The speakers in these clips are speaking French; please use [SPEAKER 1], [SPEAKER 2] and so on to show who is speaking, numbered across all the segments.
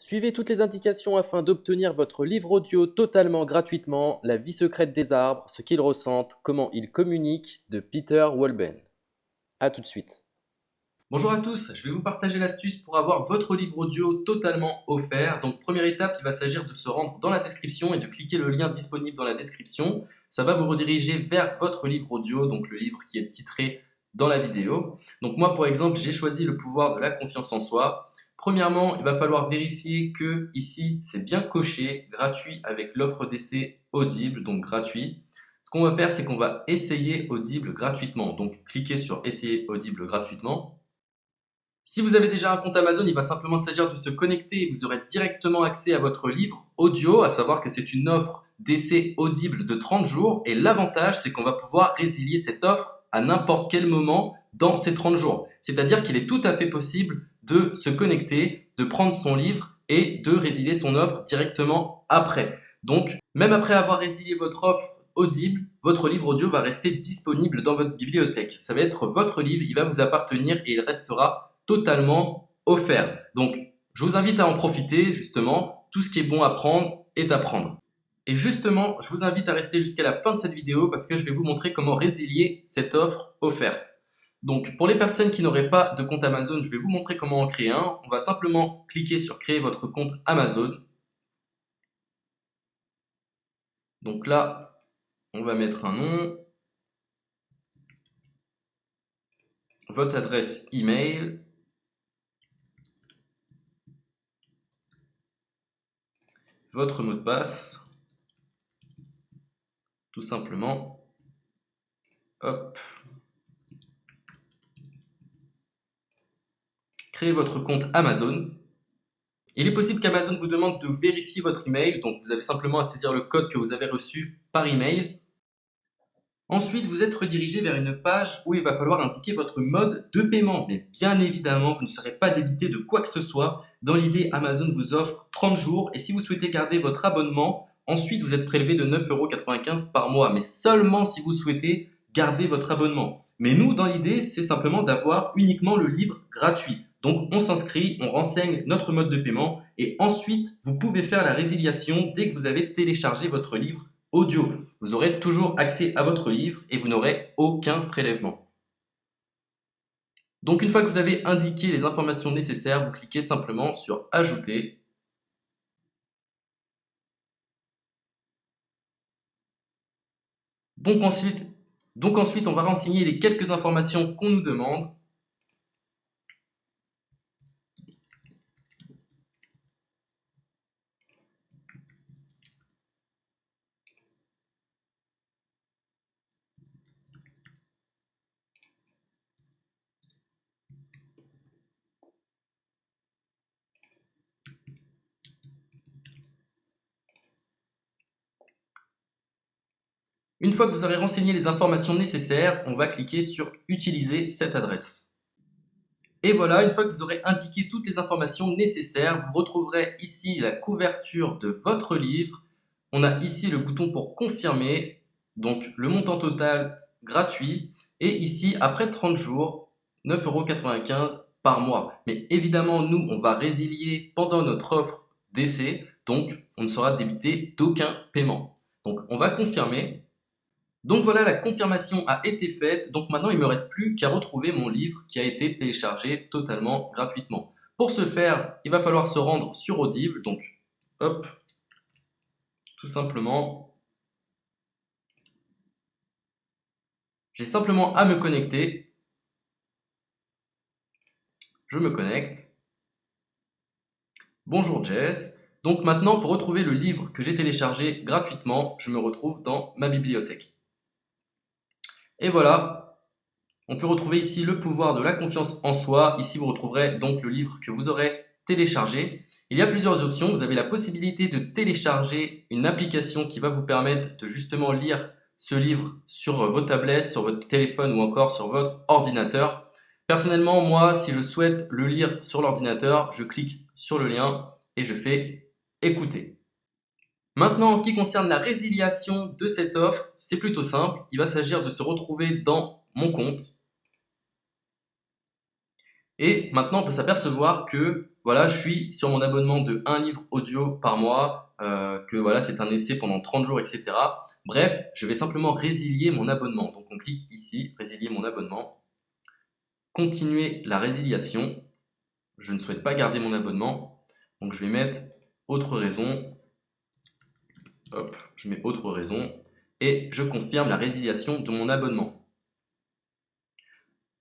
[SPEAKER 1] Suivez toutes les indications afin d'obtenir votre livre audio totalement gratuitement, La vie secrète des arbres, ce qu'ils ressentent, comment ils communiquent, de Peter Wolleben. A tout de suite.
[SPEAKER 2] Bonjour à tous, je vais vous partager l'astuce pour avoir votre livre audio totalement offert. Donc première étape, il va s'agir de se rendre dans la description et de cliquer le lien disponible dans la description. Ça va vous rediriger vers votre livre audio, donc le livre qui est titré dans la vidéo. Donc moi par exemple, j'ai choisi le pouvoir de la confiance en soi. Premièrement, il va falloir vérifier que ici c'est bien coché, gratuit avec l'offre d'essai Audible, donc gratuit. Ce qu'on va faire, c'est qu'on va essayer Audible gratuitement. Donc cliquez sur essayer Audible gratuitement. Si vous avez déjà un compte Amazon, il va simplement s'agir de se connecter et vous aurez directement accès à votre livre audio, à savoir que c'est une offre d'essai Audible de 30 jours et l'avantage c'est qu'on va pouvoir résilier cette offre à n'importe quel moment dans ces 30 jours. C'est-à-dire qu'il est tout à fait possible de se connecter, de prendre son livre et de résilier son offre directement après. Donc, même après avoir résilié votre offre Audible, votre livre audio va rester disponible dans votre bibliothèque. Ça va être votre livre, il va vous appartenir et il restera totalement offert. Donc, je vous invite à en profiter, justement. Tout ce qui est bon à prendre est à prendre. Et justement, je vous invite à rester jusqu'à la fin de cette vidéo parce que je vais vous montrer comment résilier cette offre offerte. Donc, pour les personnes qui n'auraient pas de compte Amazon, je vais vous montrer comment en créer un. On va simplement cliquer sur créer votre compte Amazon. Donc là, on va mettre un nom, votre adresse email, votre mot de passe, tout simplement. Hop. Créez votre compte Amazon. Il est possible qu'Amazon vous demande de vérifier votre email, donc vous avez simplement à saisir le code que vous avez reçu par email. Ensuite, vous êtes redirigé vers une page où il va falloir indiquer votre mode de paiement. Mais bien évidemment, vous ne serez pas débité de quoi que ce soit. Dans l'idée, Amazon vous offre 30 jours et si vous souhaitez garder votre abonnement, ensuite vous êtes prélevé de 9,95 € par mois, mais seulement si vous souhaitez garder votre abonnement. Mais nous, dans l'idée, c'est simplement d'avoir uniquement le livre gratuit. Donc on s'inscrit, on renseigne notre mode de paiement et ensuite vous pouvez faire la résiliation dès que vous avez téléchargé votre livre audio. Vous aurez toujours accès à votre livre et vous n'aurez aucun prélèvement. Donc une fois que vous avez indiqué les informations nécessaires, vous cliquez simplement sur Ajouter. Donc ensuite, on va renseigner les quelques informations qu'on nous demande. Une fois que vous aurez renseigné les informations nécessaires, on va cliquer sur Utiliser cette adresse. Et voilà, une fois que vous aurez indiqué toutes les informations nécessaires, vous retrouverez ici la couverture de votre livre. On a ici le bouton pour confirmer, donc le montant total gratuit. Et ici, après 30 jours, 9,95 € par mois. Mais évidemment, nous, on va résilier pendant notre offre d'essai, donc on ne sera débité d'aucun paiement. Donc on va confirmer. Donc voilà, la confirmation a été faite, donc maintenant il ne me reste plus qu'à retrouver mon livre qui a été téléchargé totalement gratuitement. Pour ce faire, il va falloir se rendre sur Audible, donc hop, tout simplement, j'ai simplement à me connecter, je me connecte, bonjour Jess, donc maintenant pour retrouver le livre que j'ai téléchargé gratuitement, je me retrouve dans ma bibliothèque. Et voilà, on peut retrouver ici le pouvoir de la confiance en soi. Ici, vous retrouverez donc le livre que vous aurez téléchargé. Il y a plusieurs options. Vous avez la possibilité de télécharger une application qui va vous permettre de justement lire ce livre sur vos tablettes, sur votre téléphone ou encore sur votre ordinateur. Personnellement, moi, si je souhaite le lire sur l'ordinateur, je clique sur le lien et je fais écouter. Maintenant, en ce qui concerne la résiliation de cette offre, c'est plutôt simple. Il va s'agir de se retrouver dans mon compte. Et maintenant, on peut s'apercevoir que voilà, je suis sur mon abonnement de un livre audio par mois, que voilà, c'est un essai pendant 30 jours, etc. Bref, je vais simplement résilier mon abonnement. Donc on clique ici, résilier mon abonnement, continuer la résiliation. Je ne souhaite pas garder mon abonnement, donc je vais mettre autre raison. Hop, je mets autre raison et je confirme la résiliation de mon abonnement.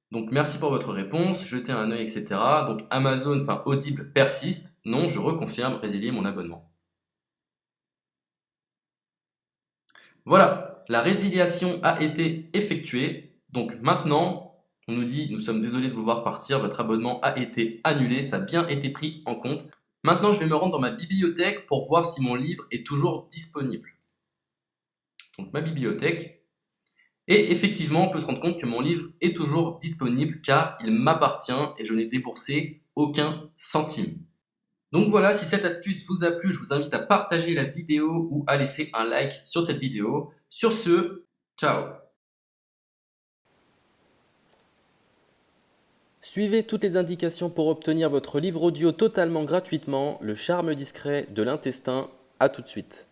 [SPEAKER 2] Donc merci pour votre réponse, jetez un œil, etc. Donc Amazon, enfin Audible persiste. Non, je reconfirme, résilier mon abonnement. Voilà, la résiliation a été effectuée. Donc maintenant, on nous dit, nous sommes désolés de vous voir partir, votre abonnement a été annulé, ça a bien été pris en compte. Maintenant, je vais me rendre dans ma bibliothèque pour voir si mon livre est toujours disponible. Donc ma bibliothèque. Et effectivement, on peut se rendre compte que mon livre est toujours disponible car il m'appartient et je n'ai déboursé aucun centime. Donc voilà, si cette astuce vous a plu, je vous invite à partager la vidéo ou à laisser un like sur cette vidéo. Sur ce, ciao!
[SPEAKER 1] Suivez toutes les indications pour obtenir votre livre audio totalement gratuitement, Le charme discret de l'intestin. À tout de suite.